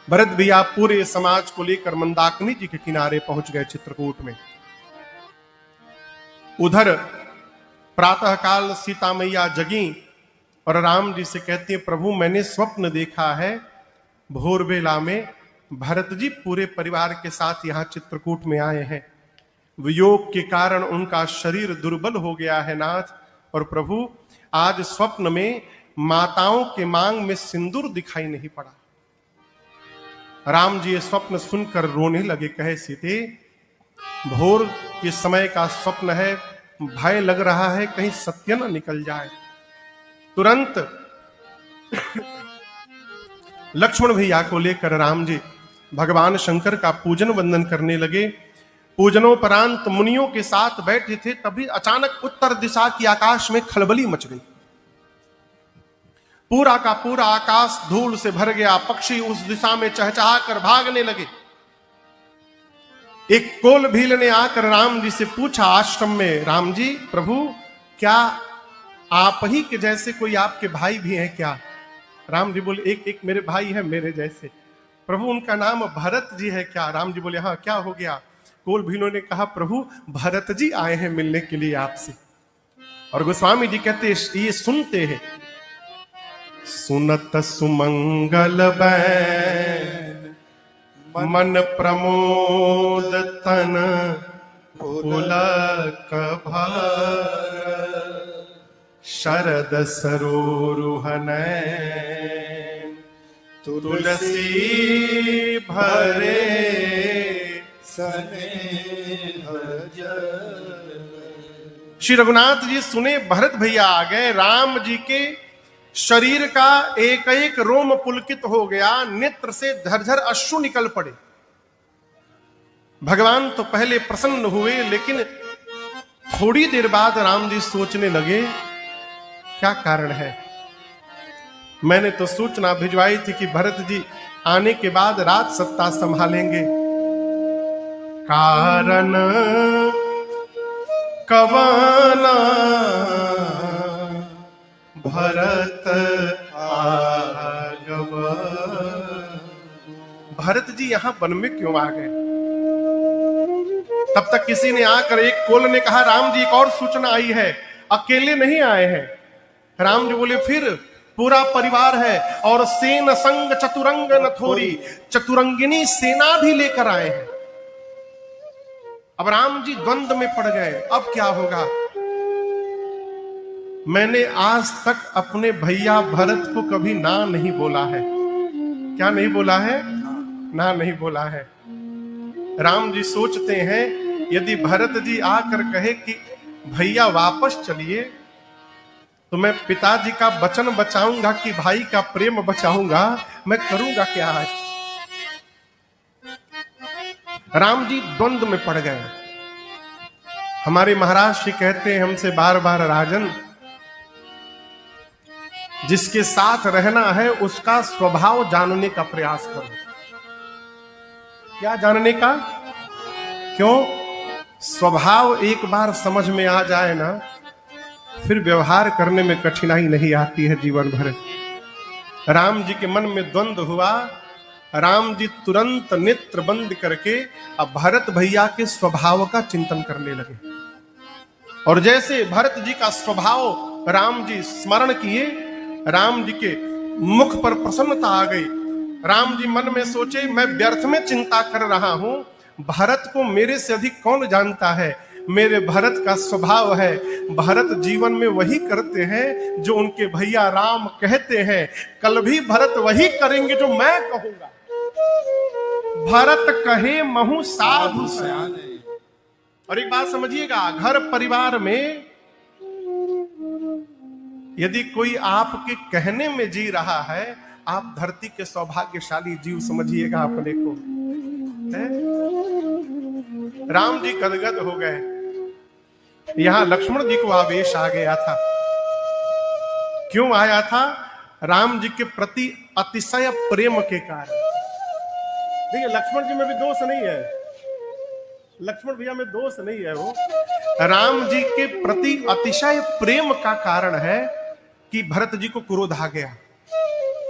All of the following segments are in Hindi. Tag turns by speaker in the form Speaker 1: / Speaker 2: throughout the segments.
Speaker 1: भरत भैया पूरे समाज को लेकर मंदाकिनी जी के किनारे पहुंच गए चित्रकूट में। उधर प्रातः काल सीता मैया जगी और राम जी से कहती है, प्रभु मैंने स्वप्न देखा है, भोर बेला में भरत जी पूरे परिवार के साथ यहां चित्रकूट में आए हैं। वियोग के कारण उनका शरीर दुर्बल हो गया है नाथ, और प्रभु आज स्वप्न में माताओं के मांग में सिंदूर दिखाई नहीं पड़ा। राम जी ये स्वप्न सुनकर रोने लगे, कहे सीते भोर के समय का स्वप्न है, भय लग रहा है कहीं सत्य न निकल जाए। तुरंत लक्ष्मण भैया को लेकर राम जी भगवान शंकर का पूजन वंदन करने लगे। पूजनोपरांत मुनियों के साथ बैठे थे, तभी अचानक उत्तर दिशा की आकाश में खलबली मच गई। पूरा का पूरा आकाश धूल से भर गया, पक्षी उस दिशा में चहचहा कर भागने लगे। एक कोल भील ने आकर राम जी से पूछा आश्रम में, राम जी प्रभु क्या आप ही के जैसे कोई आपके भाई भी हैं क्या? राम जी बोले, एक मेरे भाई है मेरे जैसे। प्रभु उनका नाम भरत जी है क्या? राम जी बोले, हाँ क्या हो गया? कोल भीलों ने कहा, प्रभु भरत जी आए हैं मिलने के लिए आपसे। और गोस्वामी जी कहते ये सुनते हैं, सुनत सुमंगल बैन मन प्रमोद तन पुलक भार, शरद सरोरुहन तुलसी भरे स्नेह जल। श्री रघुनाथ जी सुने भरत भैया आ गए। राम जी के शरीर का एक एक रोम पुलकित हो गया, नेत्र से झरझर अश्रु निकल पड़े। भगवान तो पहले प्रसन्न हुए, लेकिन थोड़ी देर बाद राम जी सोचने लगे क्या कारण है। मैंने तो सूचना भिजवाई थी कि भरत जी आने के बाद राज सत्ता संभालेंगे, कारण कवना भरत आगव। भरत जी यहां वन में क्यों आ गए? तब तक किसी ने आकर, एक कोल ने कहा, राम जी एक और सूचना आई है, अकेले नहीं आए हैं। राम जी बोले, फिर पूरा परिवार है और सेन संग चतुरंग नथोरी, चतुरंगिनी सेना भी लेकर आए हैं। अब राम जी द्वंद्व में पड़ गए, अब क्या होगा? मैंने आज तक अपने भैया भरत को कभी ना नहीं बोला है। क्या नहीं बोला है? ना नहीं बोला है। राम जी सोचते हैं यदि भरत जी आकर कहे कि भैया वापस चलिए, तो मैं पिताजी का वचन बचाऊंगा कि भाई का प्रेम बचाऊंगा? मैं करूंगा क्या आज? राम जी द्वंद्व में पड़ गए। हमारे महाराज जी कहते हैं हमसे बार बार, राजन जिसके साथ रहना है उसका स्वभाव जानने का प्रयास करो। क्या जानने का? क्यों? स्वभाव एक बार समझ में आ जाए ना, फिर व्यवहार करने में कठिनाई नहीं आती है जीवन भर। राम जी के मन में द्वंद्व हुआ। राम जी तुरंत नेत्र बंद करके अब भरत भैया के स्वभाव का चिंतन करने लगे। और जैसे भरत जी का स्वभाव राम जी स्मरण किए, राम जी के मुख पर प्रसन्नता आ गई। राम जी मन में सोचे, मैं व्यर्थ में चिंता कर रहा हूं, भरत को मेरे से अधिक कौन जानता है। मेरे भरत का स्वभाव है, भरत जीवन में वही करते हैं जो उनके भैया राम कहते हैं। कल भी भरत वही करेंगे जो मैं कहूंगा। भरत कहे महु साधु सयाने। और एक बात समझिएगा, घर परिवार में यदि कोई आपके कहने में जी रहा है, आप धरती के सौभाग्यशाली जीव समझिएगा अपने को। राम जी गदगद हो गए। यहां लक्ष्मण जी को आवेश आ गया था। क्यों आया था? राम जी के प्रति अतिशय प्रेम के कारण। देखिए लक्ष्मण जी में भी दोष नहीं है, लक्ष्मण भैया में दोष नहीं है। वो राम जी के प्रति अतिशय प्रेम का कारण है कि भरत जी को क्रोध आ गया।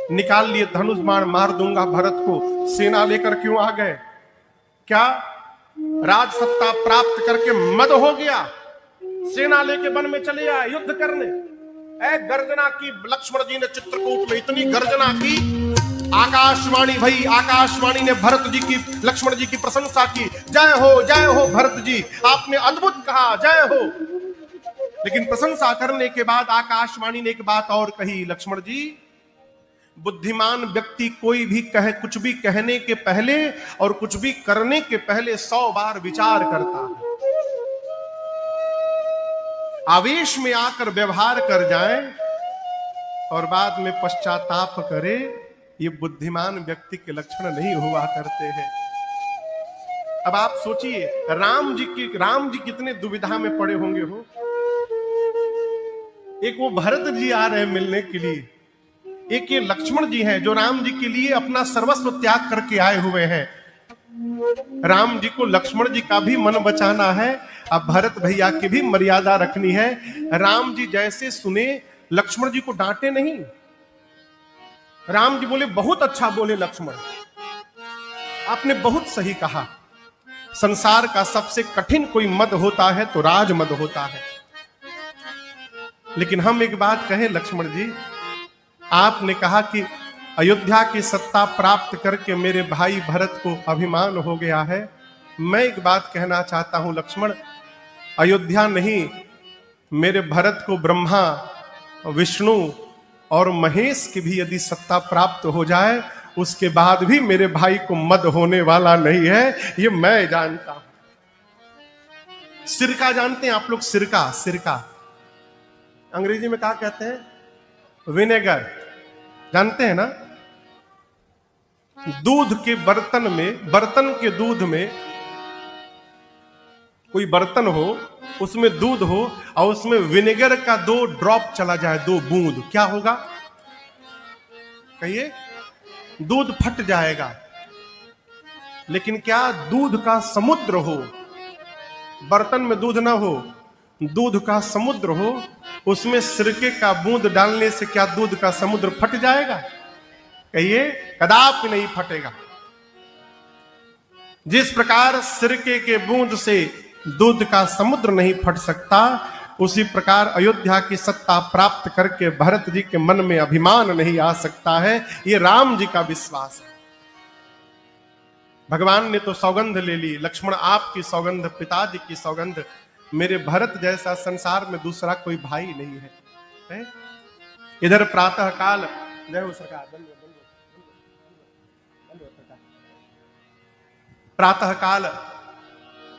Speaker 1: निकाल लिए धनुष बाण, मार दूंगा भरत को। सेना लेकर क्यों आ गए? क्या राज सत्ता प्राप्त करके मद हो गया? सेना लेके वन में चले आए युद्ध करने। गर्जना की लक्ष्मण जी ने चित्रकूट में, इतनी गर्जना की, आकाशवाणी भई, आकाशवाणी ने भरत जी की, लक्ष्मण जी की प्रशंसा की। जय हो भरत जी, आपने अद्भुत कहा, जय हो। लेकिन प्रशंसा करने के बाद आकाशवाणी ने एक बात और कही, लक्ष्मण जी, बुद्धिमान व्यक्ति कोई भी कहे, कुछ भी कहने के पहले और कुछ भी करने के पहले 100 बार विचार करता है। आवेश में आकर व्यवहार कर जाए और बाद में पश्चाताप करे, ये बुद्धिमान व्यक्ति के लक्षण नहीं हुआ करते हैं। अब आप सोचिए, राम जी कितने दुविधा में पड़े होंगे हो। एक वो भरत जी आ रहे हैं मिलने के लिए, एक ये लक्ष्मण जी हैं जो राम जी के लिए अपना सर्वस्व त्याग करके आए हुए हैं। राम जी को लक्ष्मण जी का भी मन बचाना है, अब भरत भैया की भी मर्यादा रखनी है। राम जी जैसे सुने, लक्ष्मण जी को डांटे नहीं। राम जी बोले, बहुत अच्छा बोले लक्ष्मण, आपने बहुत सही कहा। संसार का सबसे कठिन कोई मद होता है तो राज मद होता है। लेकिन हम एक बात कहें लक्ष्मण जी, आपने कहा कि अयोध्या की सत्ता प्राप्त करके मेरे भाई भरत को अभिमान हो गया है। मैं एक बात कहना चाहता हूं लक्ष्मण, अयोध्या नहीं, मेरे भरत को ब्रह्मा, विष्णु और महेश की भी यदि सत्ता प्राप्त हो जाए, उसके बाद भी मेरे भाई को मद होने वाला नहीं है, ये मैं जानता हूं। सिरका जानते हैं आप लोग? सिरका अंग्रेजी में क्या कहते हैं? विनेगर, जानते हैं ना? दूध के बर्तन में, बर्तन के दूध में, कोई बर्तन हो, उसमें दूध हो और उसमें विनेगर का 2 ड्रॉप चला जाए, 2 बूंद, क्या होगा? कहिए? दूध फट जाएगा। लेकिन क्या दूध का समुद्र हो, बर्तन में दूध ना हो, दूध का समुद्र हो, उसमें सिरके का बूंद डालने से क्या दूध का समुद्र फट जाएगा? कहिए? कदापि नहीं फटेगा। जिस प्रकार सिरके के बूंद से दूध का समुद्र नहीं फट सकता, उसी प्रकार अयोध्या की सत्ता प्राप्त करके भरत जी के मन में अभिमान नहीं आ सकता है। ये राम जी का विश्वास है। भगवान ने तो सौगंध ले ली, लक्ष्मण आपकी सौगंध, पिताजी की सौगंध, मेरे भरत जैसा संसार में दूसरा कोई भाई नहीं है। इधर प्रातः काल, जय हो सरकार, प्रातः काल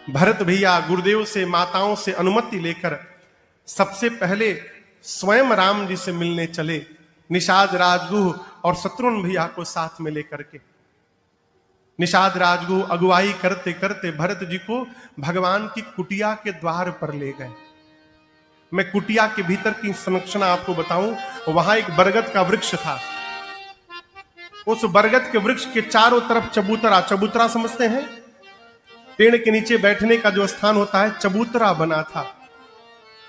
Speaker 1: भरत भैया गुरुदेव से, माताओं से अनुमति लेकर सबसे पहले स्वयं राम जी से मिलने चले, निषाद राजगुह और शत्रुघ्न भैया को साथ में लेकर के। निषाद राजगुह अगुवाई करते करते भरत जी को भगवान की कुटिया के द्वार पर ले गए। मैं कुटिया के भीतर की संरचना आपको बताऊं, वहां एक बरगद का वृक्ष था। उस बरगद के वृक्ष के चारों तरफ चबूतरा, चबूतरा समझते हैं? पेड़ के नीचे बैठने का जो स्थान होता है, चबूतरा बना था।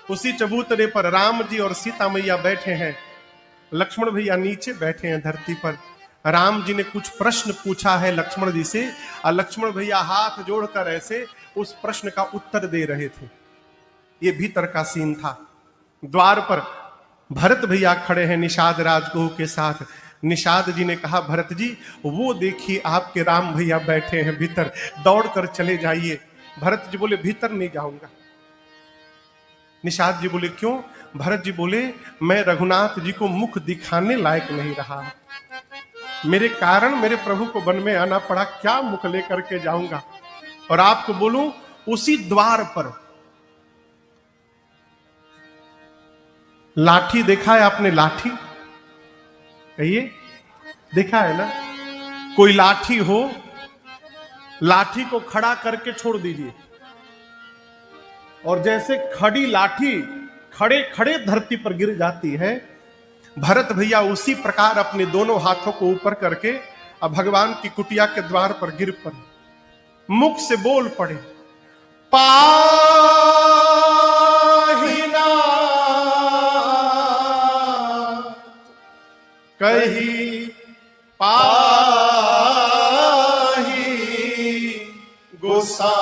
Speaker 1: उसी चबूतरे पर राम जी और सीता मैया बैठे हैं, लक्ष्मण भैया नीचे बैठे हैं धरती पर। राम जी ने कुछ प्रश्न पूछा है लक्ष्मण जी से, और लक्ष्मण भैया हाथ जोड़कर ऐसे उस प्रश्न का उत्तर दे रहे थे। ये भीतर का सीन था। द्वार पर भरत भैया खड़े हैं निषाद राजगुह के साथ। निषाद जी ने कहा, भरत जी वो देखिए आपके राम भैया बैठे हैं भीतर, दौड़कर चले जाइए। भरत जी बोले, भीतर नहीं जाऊंगा। निषाद जी बोले, क्यों? भरत जी बोले, मैं रघुनाथ जी को मुख दिखाने लायक नहीं रहा, मेरे कारण मेरे प्रभु को वन में आना पड़ा, क्या मुख लेकर के जाऊंगा। और आपको बोलूं, उसी द्वार पर लाठी देखा है आपने? लाठी, कहिए, देखा है ना? कोई लाठी हो, लाठी को खड़ा करके छोड़ दीजिए, और जैसे खड़ी लाठी खड़े खड़े धरती पर गिर जाती है, भरत भैया उसी प्रकार अपने दोनों हाथों को ऊपर करके अब भगवान की कुटिया के द्वार पर गिर पड़े, मुख से बोल पड़े, पाहिना कही पाही गोसाई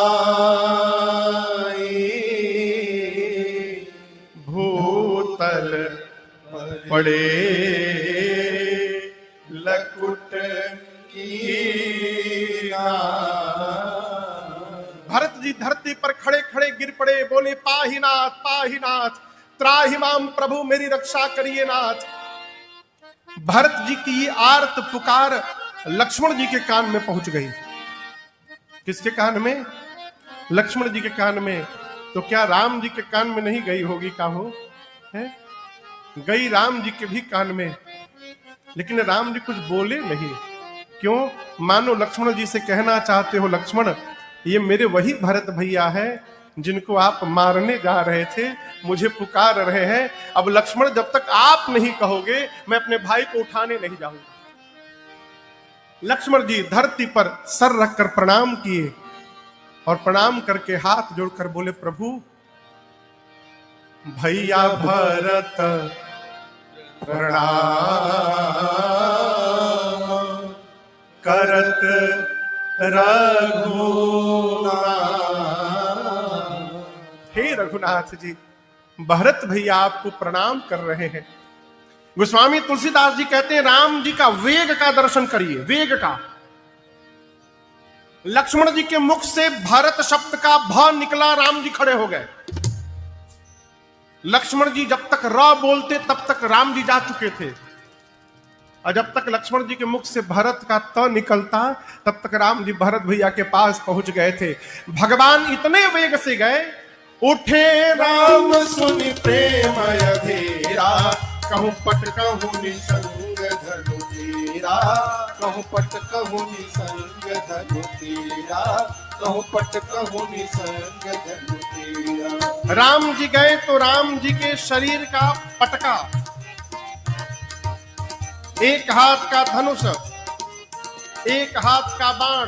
Speaker 1: भूतल पड़े लकुट की। भरत जी धरती पर खड़े खड़े गिर पड़े, बोले पाहीनाथ पाहीनाथ, त्राहि माम प्रभु, मेरी रक्षा करिए नाथ। भरत जी की ये आर्त पुकार लक्ष्मण जी के कान में पहुंच गई। किसके कान में? लक्ष्मण जी के कान में। तो क्या राम जी के कान में नहीं गई होगी? का हो है? गई राम जी के भी कान में, लेकिन राम जी कुछ बोले नहीं। क्यों? मानो लक्ष्मण जी से कहना चाहते हो, लक्ष्मण ये मेरे वही भरत भैया है जिनको आप मारने जा रहे थे, मुझे पुकार रहे हैं। अब लक्ष्मण जब तक आप नहीं कहोगे मैं अपने भाई को उठाने नहीं जाऊंगा। लक्ष्मण जी धरती पर सर रखकर प्रणाम किए और प्रणाम करके हाथ जोड़कर बोले, प्रभु भैया भरत प्रणाम करत रघुनाथ। हे रघुनाथ जी, भरत भैया आपको प्रणाम कर रहे हैं। गोस्वामी तुलसीदास जी कहते हैं, राम जी का वेग का दर्शन करिए, वेग का। लक्ष्मण जी के मुख से भरत शब्द का भ निकला, राम जी खड़े हो गए। लक्ष्मण जी जब तक र बोलते तब तक राम जी जा चुके थे, और जब तक लक्ष्मण जी के मुख से भरत का त निकलता तब तक राम जी भरत भैया के पास पहुंच गए थे। भगवान इतने वेग से गए, उठे राम सुनि प्रेम अधीरा, कहूं पट कहूं निसंग धनु तीरा, कहूं पट कहूं निसंग धनु तीरा, कहूं पट कहूं निसंग धनु तीरा। राम जी गए तो राम जी के शरीर का पटका, एक हाथ का धनुष, एक हाथ का बाण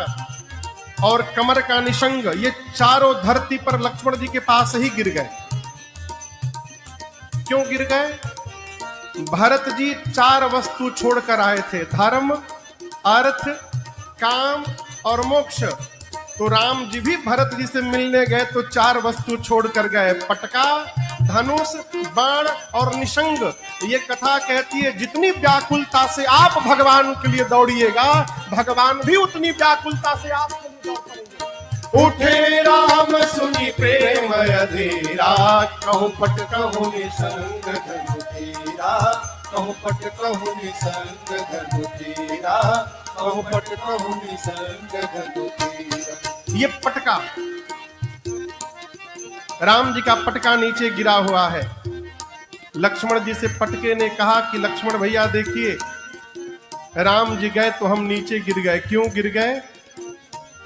Speaker 1: और कमर का निशंग, ये चारों धरती पर लक्ष्मण जी के पास ही गिर गए। क्यों गिर गए? भरत जी 4 वस्तु छोड़कर आए थे, धर्म, अर्थ, काम और मोक्ष। तो राम जी भी भरत जी से मिलने गए तो 4 वस्तु छोड़कर गए, पटका, धनुष, बाण और निशंग। ये कथा कहती है जितनी व्याकुलता से आप भगवान के लिए दौड़िएगा, भगवान भी उतनी व्याकुलता से आपके लिए दौड़ पड़ेंगे। उठे राम सुनि प्रेम अधीरा, कहूं पट कहूं निसंग धनु तीरा, कहूं पट कहूं निसंग धनु तीरा, कहूं पट कहूं निसंग धनु तीरा। ये पटका, राम जी का पटका नीचे गिरा हुआ है। लक्ष्मण जी से पटके ने कहा कि लक्ष्मण भैया देखिए, राम जी गए तो हम नीचे गिर गए। क्यों गिर गए?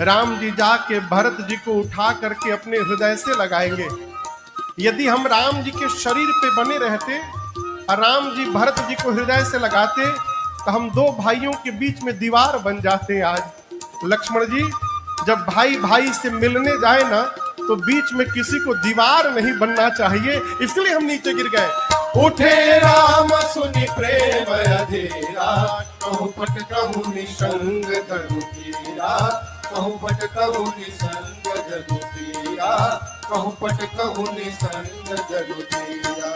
Speaker 1: राम जी जाके भरत जी को उठा करके अपने हृदय से लगाएंगे। यदि हम राम जी के शरीर पे बने रहते और राम जी भरत जी को हृदय से लगाते तो हम 2 भाइयों के बीच में दीवार बन जाते। आज लक्ष्मण जी, जब भाई भाई से मिलने जाए ना तो बीच में किसी को दीवार नहीं बनना चाहिए, इसलिए हम नीचे गिर गए। उठे राम सुनि प्रेम अधीरा, कहूं पट कहूं निसंग धनु तीरा, कहूं पट कहूं निसंग धनु तीरा, कहूं पट कहूं निसंग धनु तीरा।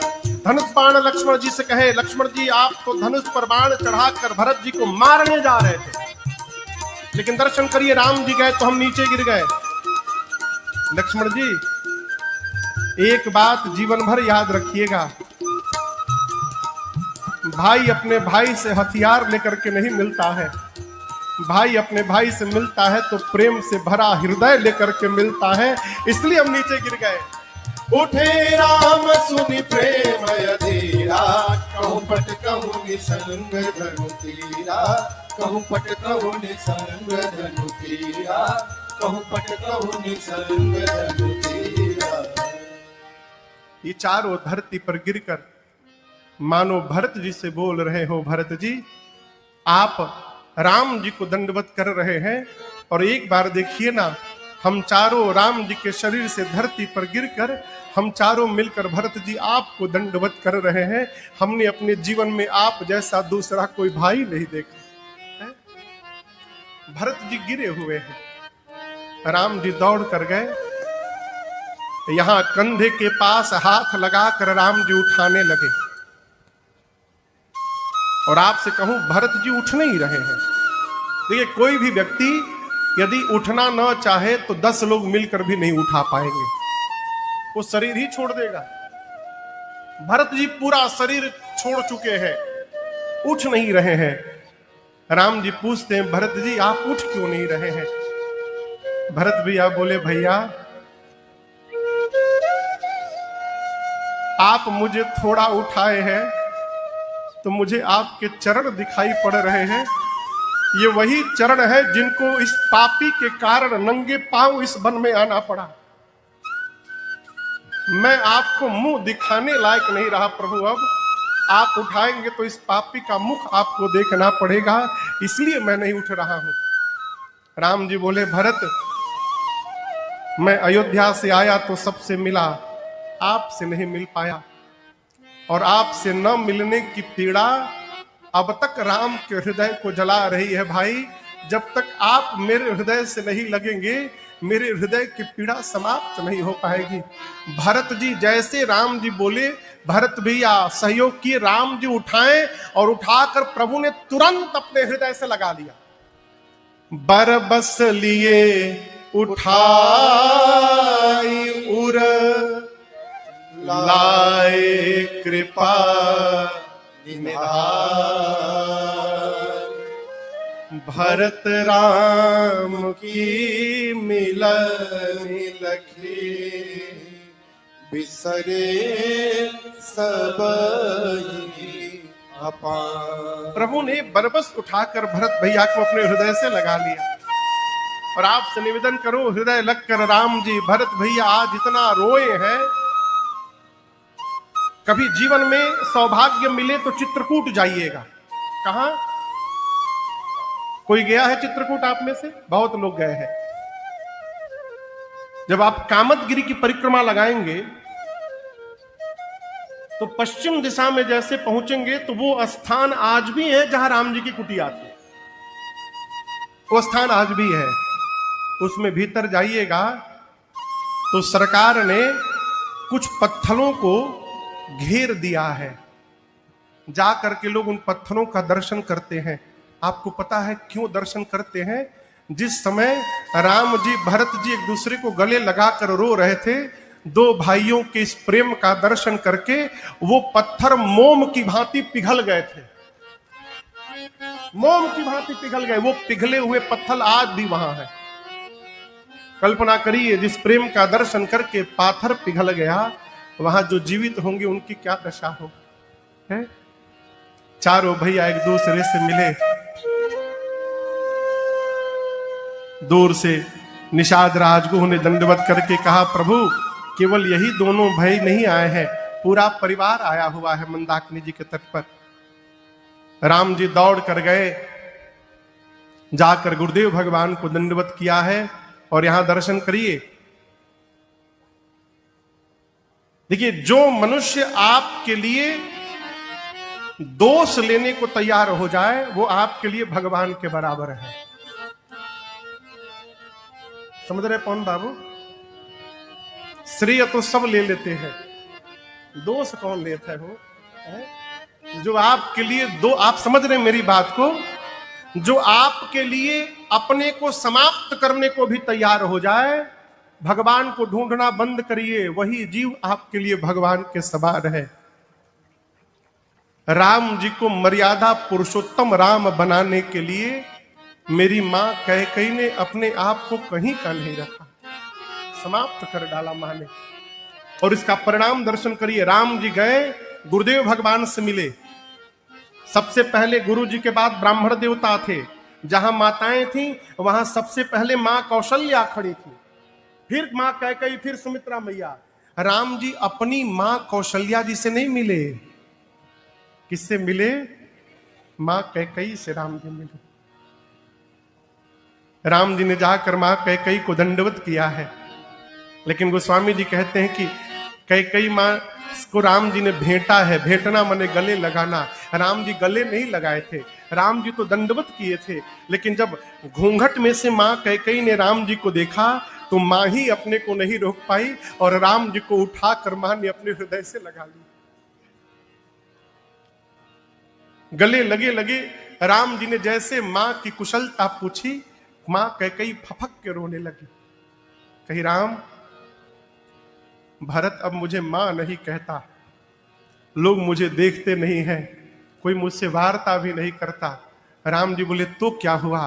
Speaker 1: धनुष बाण लक्ष्मण जी से कहे, लक्ष्मण जी आप तो धनुष पर बाण चढ़ाकर भरत जी को मारने जा रहे थे, लेकिन दर्शन करिए राम जी गए तो हम नीचे गिर गए। लक्ष्मण जी एक बात जीवन भर याद रखिएगा, भाई अपने भाई से हथियार लेकर के नहीं मिलता है, भाई अपने भाई से मिलता है तो प्रेम से भरा हृदय लेकर के मिलता है। इसलिए हम नीचे गिर गए। उठे राम सुनि प्रेम अधीरा, कहूं पट कहूं निसंग धनु तीरा, कहूं पट कहूं निसंग धनु तीरा, कहूं पट कहूं निसंग धनु तीरा। ये चारों धरती पर गिरकर मानो भरत जी से बोल रहे हो, भरत जी आप राम जी को दंडवत कर रहे हैं, और एक बार देखिए ना, हम चारों राम जी के शरीर से धरती पर गिरकर हम चारों मिलकर भरत जी आपको दंडवत कर रहे हैं। हमने अपने जीवन में आप जैसा दूसरा कोई भाई नहीं देखा है। भरत जी गिरे हुए हैं। राम जी दौड़ कर गए, यहां कंधे के पास हाथ लगाकर राम जी उठाने लगे। और आपसे कहूं, भरत जी उठ नहीं रहे हैं। देखिए, कोई भी व्यक्ति यदि उठना न चाहे तो 10 लोग मिलकर भी नहीं उठा पाएंगे, वो शरीर ही छोड़ देगा। भरत जी पूरा शरीर छोड़ चुके हैं, उठ नहीं रहे हैं। राम जी पूछते हैं, भरत जी आप उठ क्यों नहीं रहे हैं? भरत भैया बोले, भैया आप मुझे थोड़ा उठाए हैं तो मुझे आपके चरण दिखाई पड़ रहे हैं। ये वही चरण है जिनको इस पापी के कारण नंगे पांव इस वन में आना पड़ा। मैं आपको मुंह दिखाने लायक नहीं रहा प्रभु, अब आप उठाएंगे तो इस पापी का मुख आपको देखना पड़ेगा, इसलिए मैं नहीं उठ रहा हूं। राम जी बोले, भरत मैं अयोध्या से आया तो सबसे मिला, आपसे नहीं मिल पाया, और आपसे न मिलने की पीड़ा अब तक राम के हृदय को जला रही है। भाई, जब तक आप मेरे हृदय से नहीं लगेंगे, मेरे हृदय की पीड़ा समाप्त नहीं हो पाएगी। भरत जी जैसे राम जी बोले, भरत भैया सहयोग किए, राम जी उठाए और उठाकर प्रभु ने तुरंत अपने हृदय से लगा लिया। बरबस लिए उठाई उर लाए कृपा निधान, भरत राम की मिलन लखी बिसरे सब अपान। प्रभु ने बरबस उठाकर भरत भैया को अपने हृदय से लगा लिया। और आपसे निवेदन करो, हृदय लगकर राम जी भरत भैया आज इतना रोए हैं। कभी जीवन में सौभाग्य मिले तो चित्रकूट जाइएगा। कहां? कोई गया है चित्रकूट आप में से? बहुत लोग गए हैं। जब आप कामदगिरी की परिक्रमा लगाएंगे तो पश्चिम दिशा में जैसे पहुंचेंगे तो वो स्थान आज भी है जहां राम जी की कुटिया थी। वो स्थान आज भी है। उसमें भीतर जाइएगा तो सरकार ने कुछ पत्थरों को घेर दिया है, जा करके लोग उन पत्थरों का दर्शन करते हैं। आपको पता है क्यों दर्शन करते हैं? जिस समय राम जी भरत जी एक दूसरे को गले लगाकर रो रहे थे, दो भाइयों के इस प्रेम का दर्शन करके वो पत्थर मोम की भांति पिघल गए थे। मोम की भांति पिघल गए। वो पिघले हुए पत्थर आज भी वहां है। कल्पना करिए, जिस प्रेम का दर्शन करके पाथर पिघल गया, वहां जो जीवित होंगे उनकी क्या दशा होगी। चारों भैया एक दूसरे से मिले। दूर से निषाद राजगुह ने दंडवत करके कहा, प्रभु केवल यही दोनों भाई नहीं आए हैं, पूरा परिवार आया हुआ है मंदाकिनी जी के तट पर। राम जी दौड़ कर गए, जाकर गुरुदेव भगवान को दंडवत किया है और यहां दर्शन करिए। देखिए, जो मनुष्य आपके लिए दोष लेने को तैयार हो जाए वो आपके लिए भगवान के बराबर है। समझ रहे कौन बाबू? श्रेय तो सब ले लेते हैं, दोष कौन लेता है? वो जो आपके लिए आप समझ रहे मेरी बात को, जो आपके लिए अपने को समाप्त करने को भी तैयार हो जाए, भगवान को ढूंढना बंद करिए, वही जीव आपके लिए भगवान के सवार है। राम जी को मर्यादा पुरुषोत्तम राम बनाने के लिए मेरी मां कैकेयी ने अपने आप को कहीं का नहीं रखा, समाप्त कर डाला मां ने। और इसका परिणाम दर्शन करिए। राम जी गए, गुरुदेव भगवान से मिले। सबसे पहले गुरु जी के बाद ब्राह्मण देवता थे। जहां माताएं थीं वहां सबसे पहले मां कौशल्या खड़ी थी, फिर मां कैकेयी, फिर सुमित्रा मैया। राम जी अपनी मां कौशल्या जी से नहीं मिले। किससे मिले? मां कैकेयी से राम जी मिले। राम जी ने जाकर मां कैकेयी को दंडवत किया है। लेकिन गोस्वामी जी कहते हैं कि कैकेयी मां को राम जी ने भेंटा है। भेंटना माने गले लगाना। राम जी गले नहीं लगाए थे। राम जी तो दंडवत किए थे, लेकिन जब घूंघट में से मां कैकेयी ने राम जी को देखा तो मां ही अपने को नहीं रोक पाई और राम जी को उठाकर मां ने अपने हृदय से लगा ली। गले लगे लगे राम जी ने जैसे मां की कुशलता पूछी, मां कैकेयी फपक के रोने लगी। कही, राम, भरत अब मुझे मां नहीं कहता, लोग मुझे देखते नहीं हैं, कोई मुझसे वार्ता भी नहीं करता। राम जी बोले, तो क्या हुआ,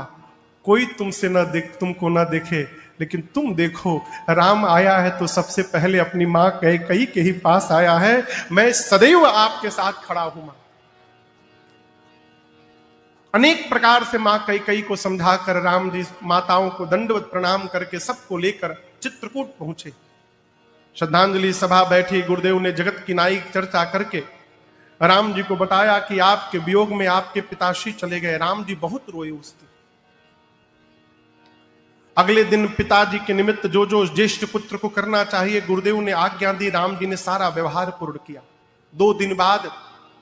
Speaker 1: कोई तुमसे तुमको ना देखे, लेकिन तुम देखो, राम आया है तो सबसे पहले अपनी मां कैकेयी के ही पास आया है। मैं सदैव आपके साथ खड़ा हूं मां। अनेक प्रकार से मां कैकेयी को समझाकर राम जी माताओं को दंडवत प्रणाम करके सबको लेकर चित्रकूट पहुंचे। श्रद्धांजलि सभा बैठी, गुरुदेव ने जगत की नाई चर्चा करके राम जी को बताया कि आपके वियोग में आपके पिताश्री चले गए। राम जी बहुत रोए उस दिन। अगले दिन पिताजी के निमित्त जो जो ज्येष्ठ पुत्र को करना चाहिए गुरुदेव ने आज्ञा दी, राम जी ने सारा व्यवहार पूर्ण किया। 2 दिन बाद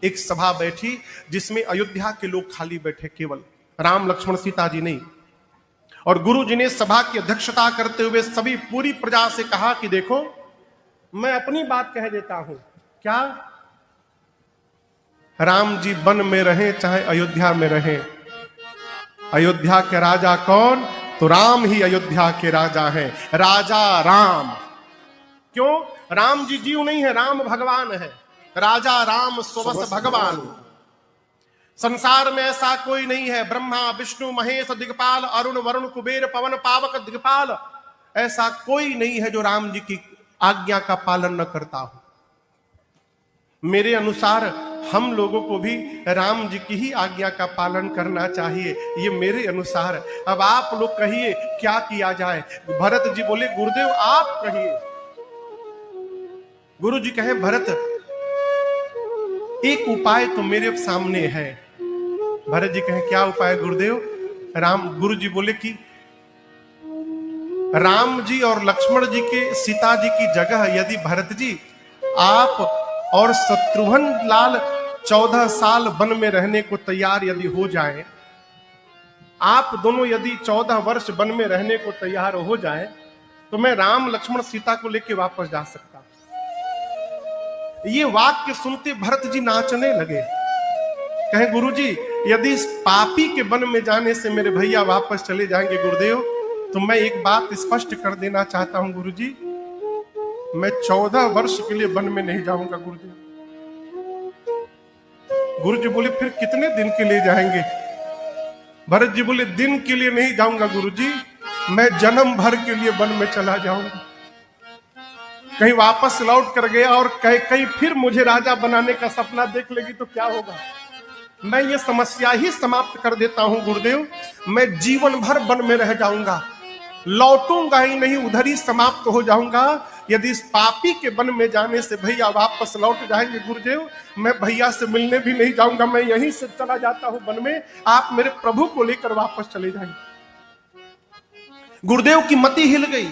Speaker 1: एक सभा बैठी जिसमें अयोध्या के लोग खाली बैठे, केवल राम लक्ष्मण सीता जी नहीं। और गुरु जी ने सभा की अध्यक्षता करते हुए सभी पूरी प्रजा से कहा कि देखो, मैं अपनी बात कह देता हूं। क्या? राम जी वन में रहे चाहे अयोध्या में रहे, अयोध्या के राजा कौन? तो राम ही अयोध्या के राजा हैं, राजा राम। क्यों? राम जी जीव नहीं है, राम भगवान है। राजा राम स्वस भगवान। संसार में ऐसा कोई नहीं है, ब्रह्मा विष्णु महेश दिग्पाल अरुण वरुण कुबेर पवन पावक दिग्पाल, ऐसा कोई नहीं है जो राम जी की आज्ञा का पालन न करता हो। मेरे अनुसार हम लोगों को भी राम जी की ही आज्ञा का पालन करना चाहिए, ये मेरे अनुसार। अब आप लोग कहिए क्या किया जाए? भरत जी बोले, गुरुदेव आप कहिए। गुरु जी कहे, भरत एक उपाय तो मेरे सामने है। भरत जी कहे, क्या उपाय गुरुदेव? गुरु जी बोले कि राम जी और लक्ष्मण जी के सीता जी की जगह यदि भरत जी आप और शत्रुघ्न लाल 14 साल वन में रहने को तैयार यदि हो जाएं, आप दोनों यदि 14 वर्ष वन में रहने को तैयार हो जाएं, तो मैं राम लक्ष्मण सीता को लेकर वापस जा सकता हूं। ये वाक्य सुनते भरत जी नाचने लगे। कहे, गुरु जी यदि इस पापी के वन में जाने से मेरे भैया वापस चले जाएंगे गुरुदेव, तो मैं एक बात स्पष्ट कर देना चाहता हूं गुरुजी, मैं 14 वर्ष के लिए वन में नहीं जाऊंगा गुरुजी। गुरुजी बोले, फिर कितने दिन के लिए जाएंगे? भरत जी बोले, दिन के लिए नहीं जाऊंगा गुरुजी, मैं जन्म भर के लिए वन में चला जाऊंगा। कहीं वापस लौट कर गया और कहीं फिर मुझे राजा बनाने का सपना देख लेगी तो क्या होगा? मैं ये समस्या ही समाप्त कर देता हूं गुरुदेव, मैं जीवन भर वन में रह जाऊंगा, लौटूंगा ही नहीं, उधर ही समाप्त हो जाऊंगा। यदि इस पापी के वन में जाने से भैया वापस लौट जाएंगे गुरुदेव, मैं भैया से मिलने भी नहीं जाऊंगा, मैं यहीं से चला जाता हूं वन में, आप मेरे प्रभु को लेकर वापस चले जाएंगे। गुरुदेव की मति हिल गई।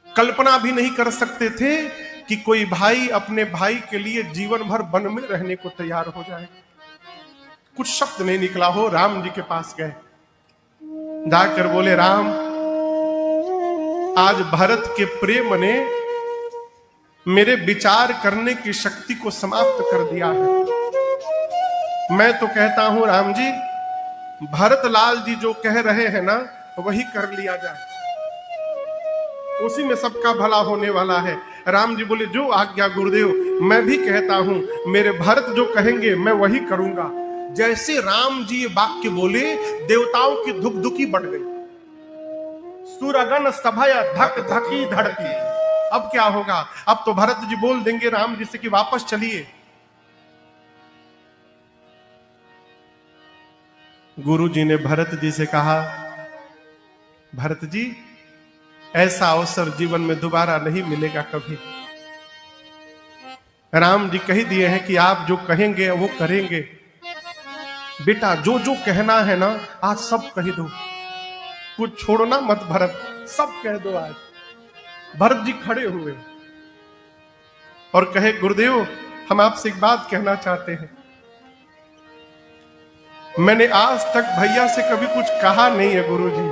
Speaker 1: कल्पना भी नहीं कर सकते थे कि कोई भाई अपने भाई के लिए जीवन भर वन में रहने को तैयार हो जाए। कुछ शब्द नहीं निकला हो, राम जी के पास गए, जाकर बोले, राम आज भरत के प्रेम ने मेरे विचार करने की शक्ति को समाप्त कर दिया है। मैं तो कहता हूं राम जी, भरत लाल जी जो कह रहे हैं ना, वही कर लिया जाए, उसी में सबका भला होने वाला है। राम जी बोले, जो आज्ञा गुरुदेव, मैं भी कहता हूं मेरे भरत जो कहेंगे मैं वही करूंगा। जैसे राम जी ये वाक्य बोले, देवताओं की धुकधुकी बढ़ गई, सुरगन सभय धक धकी धड़की। अब क्या होगा? अब तो भरत जी बोल देंगे राम जी से कि वापस चलिए। गुरु जी ने भरत जी से कहा, भरत जी ऐसा अवसर जीवन में दोबारा नहीं मिलेगा कभी। राम जी कह दिए हैं कि आप जो कहेंगे वो करेंगे। बेटा जो जो कहना है ना, आज सब कह दो, कुछ छोड़ना मत भरत, सब कह दो आज। भरत जी खड़े हुए और कहे, गुरुदेव हम आपसे एक बात कहना चाहते हैं। मैंने आज तक भैया से कभी कुछ कहा नहीं है गुरुजी।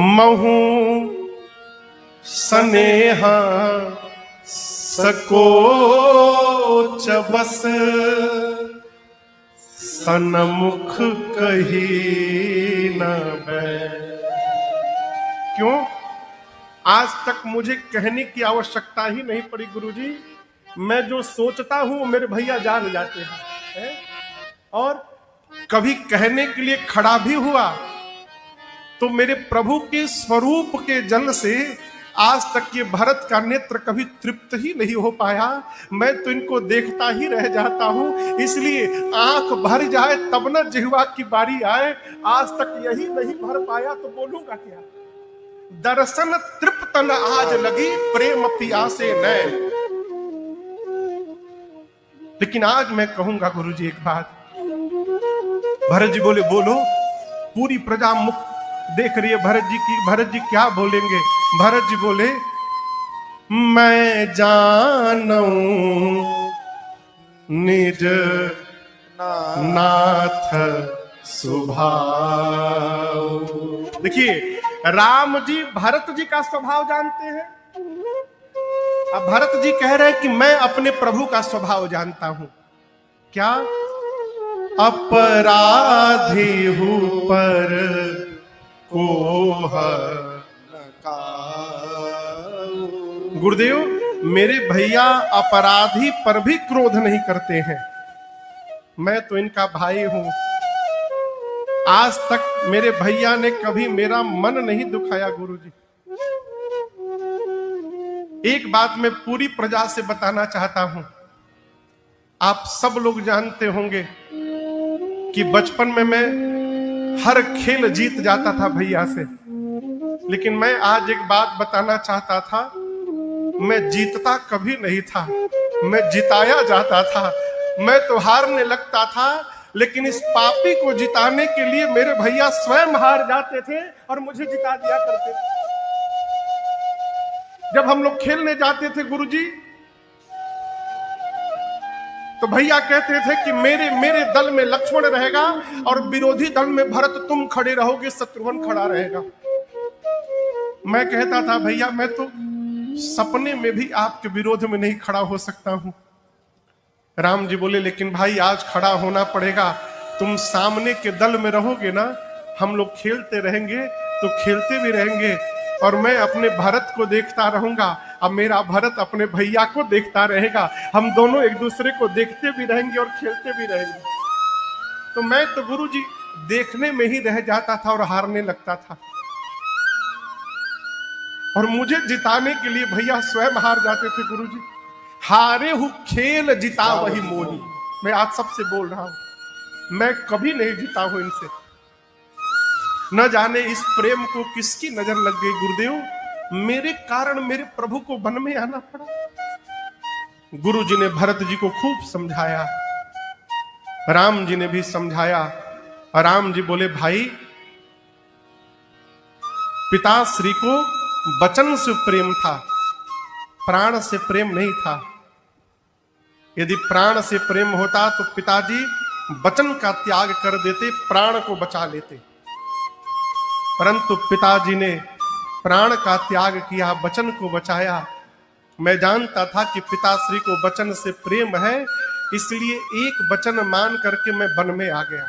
Speaker 1: महू स्नेहा सकोच बस सन्मुख कही न बै। क्यों? आज तक मुझे कहने की आवश्यकता ही नहीं पड़ी गुरुजी। मैं जो सोचता हूं मेरे भैया जान जाते हैं, और कभी कहने के लिए खड़ा भी हुआ तो मेरे प्रभु के स्वरूप के जल से आज तक ये भरत का नेत्र कभी तृप्त ही नहीं हो पाया। मैं तो इनको देखता ही रह जाता हूं, इसलिए आंख भर जाए तब न जिह्वा की बारी आए। आज तक यही नहीं भर पाया तो बोलूंगा क्या? दर्शन तृप्त न आज लगी प्रेम पियासे नैन। लेकिन आज मैं कहूंगा गुरुजी एक बात। भरत जी बोले बोलो। पूरी प्रजा मुख देख रही है भरत जी की, भरत जी क्या बोलेंगे? भरत जी बोले मैं जानूं निज नाथ स्वभाव। देखिए राम जी भरत जी का स्वभाव जानते हैं। अब भरत जी कह रहे हैं कि मैं अपने प्रभु का स्वभाव जानता हूं। क्या? अपराधी हूं पर कोह गुरुदेव, मेरे भैया अपराधी पर भी क्रोध नहीं करते हैं। मैं तो इनका भाई हूं। आज तक मेरे भैया ने कभी मेरा मन नहीं दुखाया गुरुजी। एक बात मैं पूरी प्रजा से बताना चाहता हूं। आप सब लोग जानते होंगे कि बचपन में मैं हर खेल जीत जाता था भैया से। लेकिन मैं आज एक बात बताना चाहता था, मैं जीतता कभी नहीं था, मैं जिताया जाता था। मैं तो हारने लगता था, लेकिन इस पापी को जिताने के लिए मेरे भैया स्वयं हार जाते थे और मुझे जिता दिया करते थे। जब हम लोग खेलने जाते थे गुरुजी, तो भैया कहते थे कि मेरे दल में लक्ष्मण रहेगा और विरोधी दल में भरत तुम खड़े रहोगे, शत्रुघ्न खड़ा रहेगा। मैं कहता था भैया मैं तो सपने में भी आपके विरोध में नहीं खड़ा हो सकता हूं। राम जी बोले लेकिन भाई आज खड़ा होना पड़ेगा। तुम सामने के दल में रहोगे ना, हम लोग खेलते रहेंगे तो खेलते भी रहेंगे, और मैं अपने भरत को देखता रहूंगा, अब मेरा भरत अपने भैया को देखता रहेगा। हम दोनों एक दूसरे को देखते भी रहेंगे और खेलते भी रहेंगे। तो मैं तो गुरुजी देखने में ही रह जाता था और हारने लगता था, और मुझे जिताने के लिए भैया स्वयं हार जाते थे गुरुजी। हारे हूं खेल जिता वही मोही। मैं आज सबसे बोल रहा हूं, मैं कभी नहीं जीता हूं इनसे। न जाने इस प्रेम को किसकी नजर लग गई गुरुदेव, मेरे कारण मेरे प्रभु को वन में आना पड़ा। गुरु जी ने भरत जी को खूब समझाया, राम जी ने भी समझाया। राम जी बोले भाई, पिताश्री को वचन से प्रेम था, प्राण से प्रेम नहीं था। यदि प्राण से प्रेम होता तो पिताजी वचन का त्याग कर देते, प्राण को बचा लेते। परंतु पिताजी ने प्राण का त्याग किया, वचन को बचाया। मैं जानता था कि पिताश्री को वचन से प्रेम है, इसलिए एक वचन मान करके मैं वन में आ गया।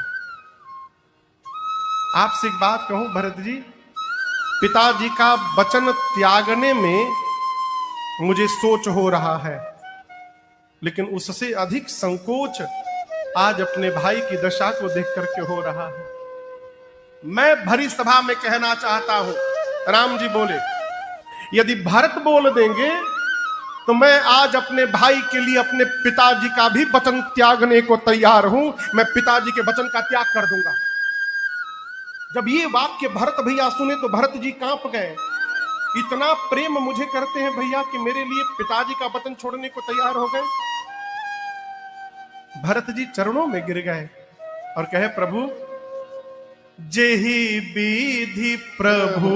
Speaker 1: आपसे एक बात कहूं भरत जी, पिताजी का वचन त्यागने में मुझे सोच हो रहा है, लेकिन उससे अधिक संकोच आज अपने भाई की दशा को देख करके हो रहा है। मैं भरी सभा में कहना चाहता हूं, राम जी बोले यदि भरत बोल देंगे तो मैं आज अपने भाई के लिए अपने पिताजी का भी वचन त्यागने को तैयार हूं। मैं पिताजी के वचन का त्याग कर दूंगा। जब ये वाक्य भरत भैया सुने तो भरत जी कांप गए। इतना प्रेम मुझे करते हैं भैया कि मेरे लिए पिताजी का वचन छोड़ने को तैयार हो गए। भरत जी चरणों में गिर गए और कहे प्रभु, जेहि विधि प्रभु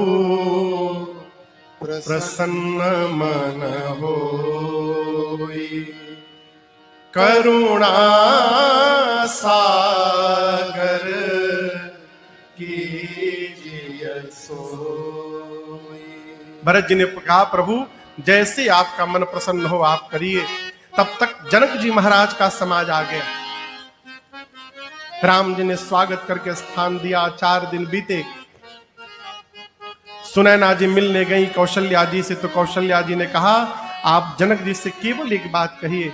Speaker 1: प्रसन्न मन होई, करुणा सागर कीजिए सोई। भरत जी ने कहा प्रभु जैसे आपका मन प्रसन्न हो आप करिए। तब तक जनक जी महाराज का समाज आ गया। राम जी ने स्वागत करके स्थान दिया। 4 दिन बीते। सुनैना जी मिलने गई कौशल्या जी से, तो कौशल्या जी ने कहा आप जनक जी से केवल एक बात कहिए,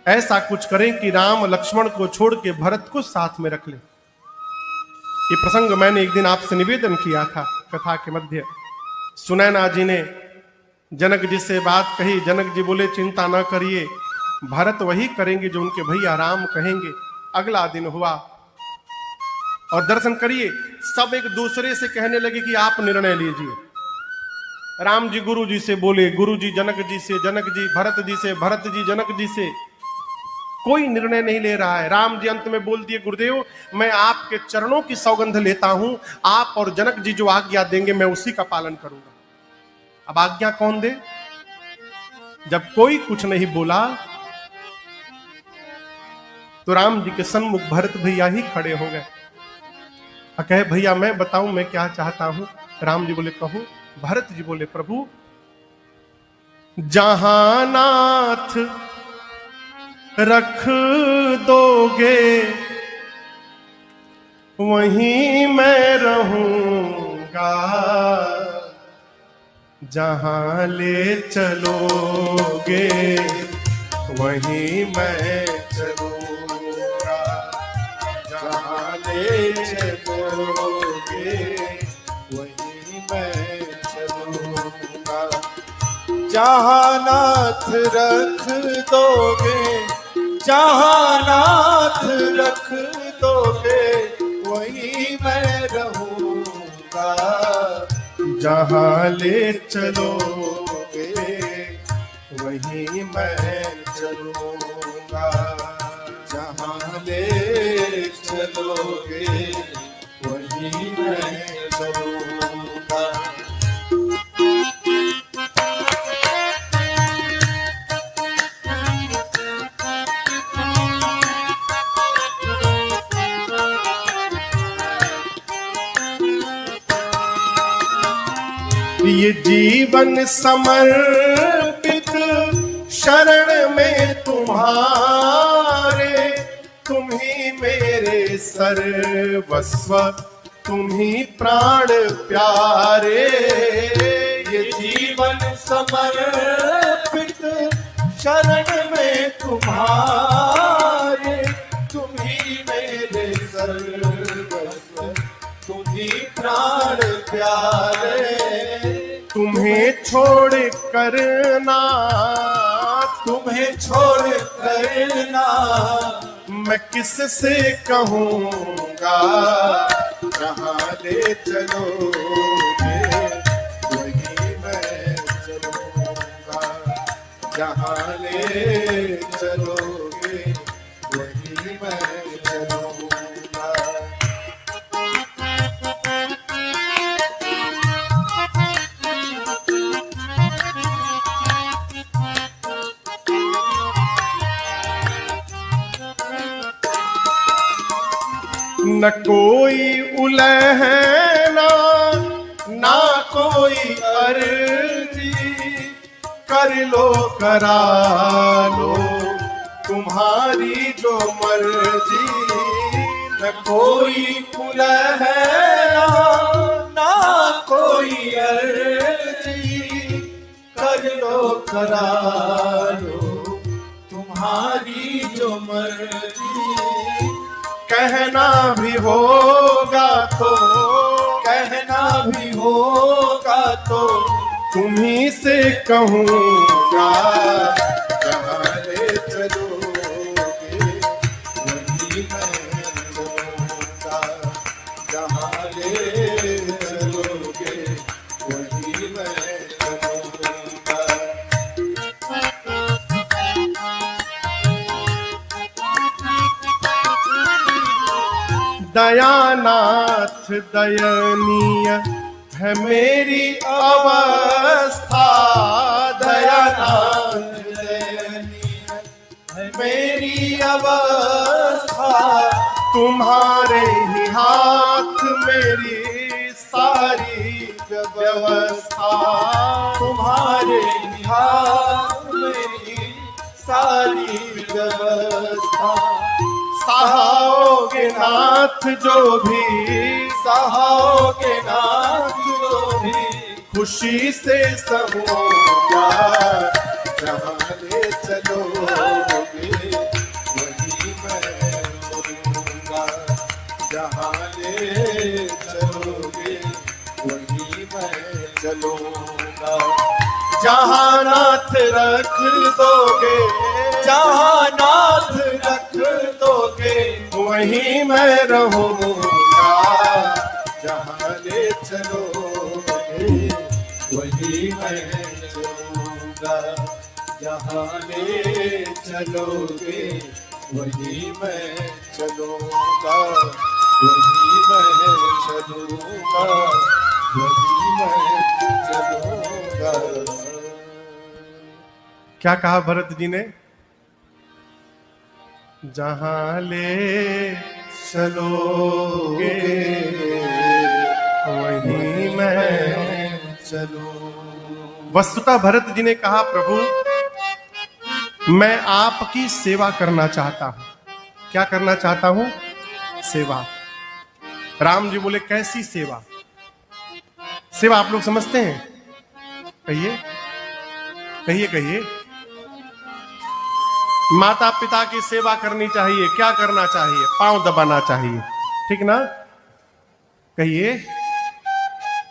Speaker 1: ऐसा कुछ करें कि राम लक्ष्मण को छोड़ के भरत को साथ में रख ले। ये प्रसंग मैंने एक दिन आपसे निवेदन किया था कथा के मध्य। सुनैना जी ने जनक जी से बात कही। जनक जी बोले चिंता न करिए, भरत वही करेंगे जो उनके भैया राम कहेंगे। अगला दिन हुआ और दर्शन करिए, सब एक दूसरे से कहने लगे कि आप निर्णय लीजिए। राम जी गुरु जी से बोले, गुरु जी जनक जी से, जनक जी भरत जी से, भरत जी जनक जी से। कोई निर्णय नहीं ले रहा है। राम जी अंत में बोल दिए गुरुदेव मैं आपके चरणों की सौगंध लेता हूं, आप और जनक जी जो आज्ञा देंगे मैं उसी का पालन करूंगा। अब आज्ञा कौन दे? जब कोई कुछ नहीं बोला तो राम जी के सन्मुख भरत भैया ही खड़े हो गए। कहे भैया मैं बताऊं मैं क्या चाहता हूं। राम जी बोले कहो। भरत जी बोले प्रभु जहां नाथ रख दोगे वहीं मैं रहूंगा, जहां ले चलोगे वहीं मैं चलूंगा, जहां ले चलोगे वहीं मैं चलूंगा। जहां नाथ रख दोगे, जहां नाथ रख दोगे वहीं मैं रहूंगा, जहां ले चलोगे वहीं मैं चलूंगा, जहां ले चलोगे वहीं मैं चलूंगा। ये जीवन समर्पित शरण में तुम्हारे, तुम ही मेरे सर्वस्व, तुम ही प्राण प्यारे। ये जीवन समर्पित शरण में तुम्हारे, तुम ही मेरे सर्वस्व, तुम ही प्राण प्यारे। तुम्हें छोड़ करना, तुम्हें छोड़ करना मैं किससे कहूँगा, जहाँ ले चलोगे वहीं मैं चलूँगा, जहाँ ले चलोगे वहीं मैं चलूँगा। न कोई उलहना ना कोई अर्जी, कर लो करा लो तुम्हारी जो मर्जी। न कोई उलहना ना कोई अर्जी, कर लो करा लो तुम्हारी जो मर्जी। कहना भी होगा तो, कहना भी होगा तो तुम्ही से कहूँगा, जहाँ ले चलोगे वहीं मैं चलूँगा, जहाँ ले चलोगे वहीं मैं चलूँगा। दयानाथ दयनीय है मेरी अवस्था, दयानाथ दयनीय है मेरी
Speaker 2: अवस्था,
Speaker 1: तुम्हारे ही हाथ मेरी सारी व्यवस्था,
Speaker 2: तुम्हारे हाथ मेरी सारी व्यवस्था।
Speaker 1: सहाओगे नाथ जो भी,
Speaker 2: सहाओगे नाथ जो भी,
Speaker 1: खुशी से समूंगा,
Speaker 2: जहाँ ले चलोगे वहीं मैं रहूँगा, जहाँ ले चलोगे वहीं मैं चलूँगा।
Speaker 1: जहाँ नाथ रख दोगे,
Speaker 2: जहाँ नाथ रख दोगे
Speaker 1: वहीं मैं रहूंगा,
Speaker 2: जहाँ ले चलोगे वहीं मैं चलूँगा, जहाँ ले चलोगे वहीं मैं चलूँगा, वहीं मैं चलूँगा, वहीं मैं चलूँगा।
Speaker 1: क्या कहा भरत जी ने? जहां ले चलोगे वहीं मैं
Speaker 2: चलूँ।
Speaker 1: वस्तुतः भरत जी ने कहा, प्रभु मैं आपकी सेवा करना चाहता हूं। क्या करना चाहता हूं? सेवा। राम जी बोले, कैसी सेवा? सेवा आप लोग समझते हैं? कहिए कहिए कहिए। माता पिता की सेवा करनी चाहिए। क्या करना चाहिए? पांव दबाना चाहिए, ठीक ना? कहिए।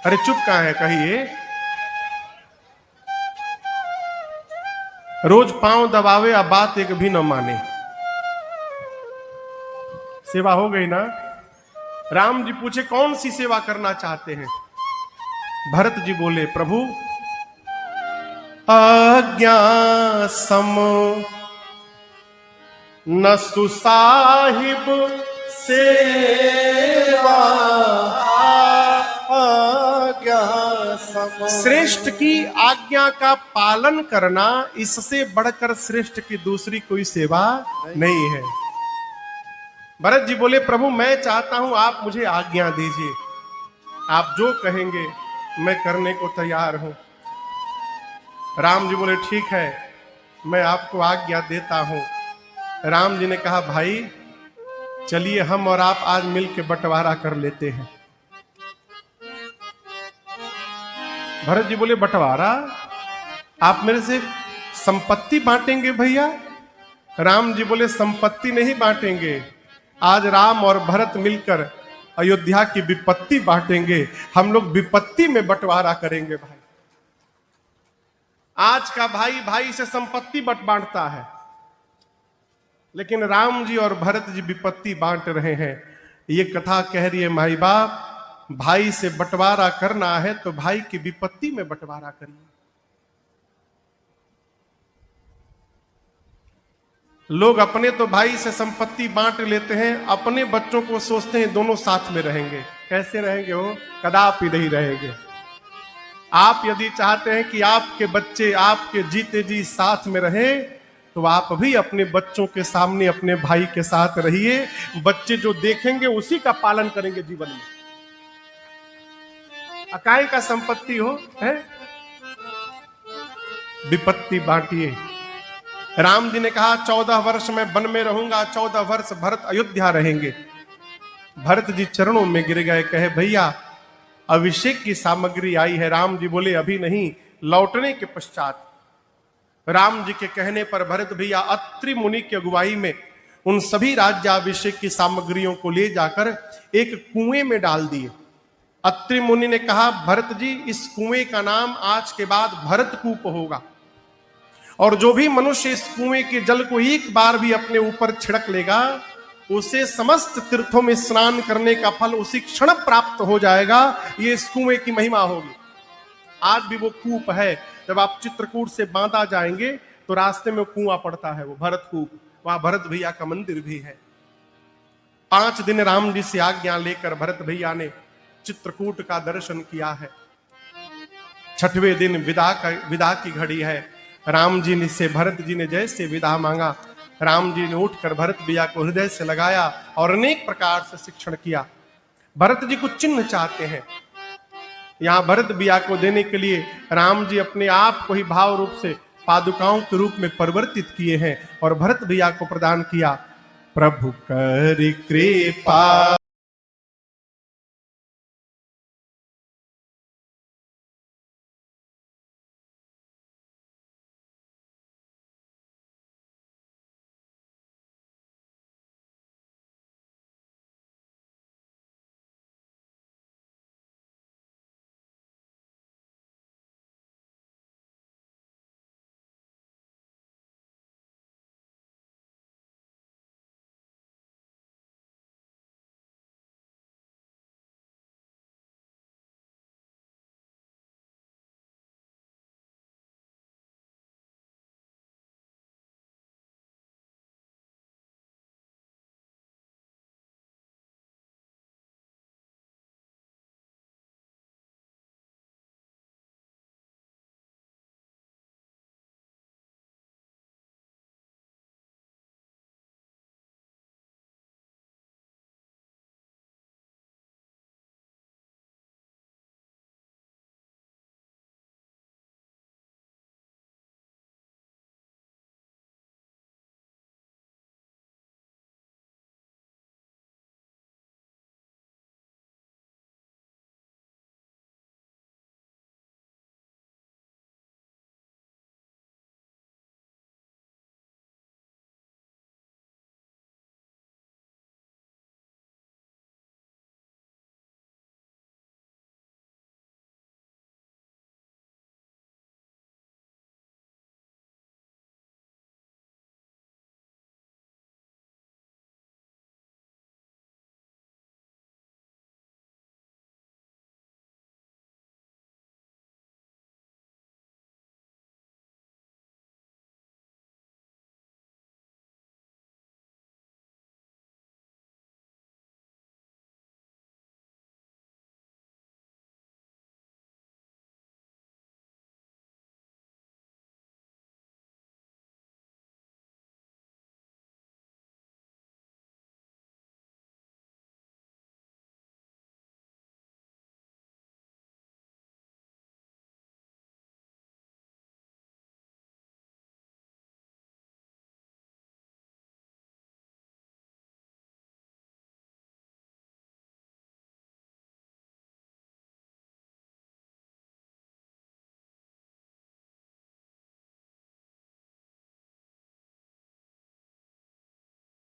Speaker 1: अरे चुप कहां है? कहिए। रोज पांव दबावे या बात एक भी न माने, सेवा हो गई ना? राम जी पूछे, कौन सी सेवा करना चाहते हैं? भरत जी बोले, प्रभु आज्ञा सम न सुसाहिब सेवा,
Speaker 2: आज्ञा सम।
Speaker 1: श्रेष्ठ की आज्ञा का पालन करना, इससे बढ़कर श्रेष्ठ की दूसरी कोई सेवा नहीं है। भरत जी बोले, प्रभु मैं चाहता हूं आप मुझे आज्ञा दीजिए, आप जो कहेंगे मैं करने को तैयार हूं। राम जी बोले, ठीक है मैं आपको आज्ञा देता हूं। राम जी ने कहा, भाई चलिए हम और आप आज मिलकर बंटवारा कर लेते हैं। भरत जी बोले, बंटवारा? आप मेरे से संपत्ति बांटेंगे भैया? राम जी बोले, संपत्ति नहीं बांटेंगे, आज राम और भरत मिलकर अयोध्या की विपत्ति बांटेंगे। हम लोग विपत्ति में बंटवारा करेंगे भाई। आज का भाई भाई से संपत्ति बांटता है, लेकिन राम जी और भरत जी विपत्ति बांट रहे हैं। ये कथा कह रही है, माई बाप भाई से बंटवारा करना है तो भाई की विपत्ति में बंटवारा करिए। लोग अपने तो भाई से संपत्ति बांट लेते हैं, अपने बच्चों को सोचते हैं दोनों साथ में रहेंगे। कैसे रहेंगे? वो कदापि नहीं रहेंगे। आप यदि चाहते हैं कि आपके बच्चे आपके जीते जी साथ में रहे, तो आप भी अपने बच्चों के सामने अपने भाई के साथ रहिए। बच्चे जो देखेंगे उसी का पालन करेंगे जीवन में। अकाई का संपत्ति हो है, विपत्ति बांटिए। राम जी ने कहा, 14 वर्ष मैं वन में रहूंगा, 14 वर्ष भरत अयोध्या रहेंगे। भरत जी चरणों में गिर गए, कहे भैया अभिषेक की सामग्री आई है। राम जी बोले, अभी नहीं, लौटने के पश्चात। राम जी के कहने पर भरत भैया अत्रि मुनि की अगुवाई में उन सभी राज्याभिषेक की सामग्रियों को ले जाकर एक कुएं में डाल दिए। अत्रि मुनि ने कहा, भरत जी इस कुएं का नाम आज के बाद भरतकूप होगा, और जो भी मनुष्य इस कुएं के जल को एक बार भी अपने ऊपर छिड़क लेगा, उसे समस्त तीर्थों में स्नान करने का फल उसी क्षण प्राप्त हो जाएगा। ये इस कुएं की महिमा होगी। आज भी वो कूप है। जब आप चित्रकूट से बांदा जाएंगे तो रास्ते में कुआं पड़ता है, वो भरतकूप। वहां भरत भैया का मंदिर भी है। 5 दिन राम जी से आज्ञा लेकर भरत भैया ने चित्रकूट का दर्शन किया है। 6वें दिन विदा की घड़ी है। राम जी ने से भरत जी ने जैसे विदा मांगा, राम जी ने उठकर भरत भैया को हृदय से लगाया और अनेक प्रकार से शिक्षण किया। भरत जी कुछ चिन्ह चाहते हैं, यहां भरत भैया को देने के लिए राम जी अपने आप को ही भाव रूप से पादुकाओं के रूप में परिवर्तित किए हैं और भरत भैया को प्रदान किया। प्रभु कर कृपा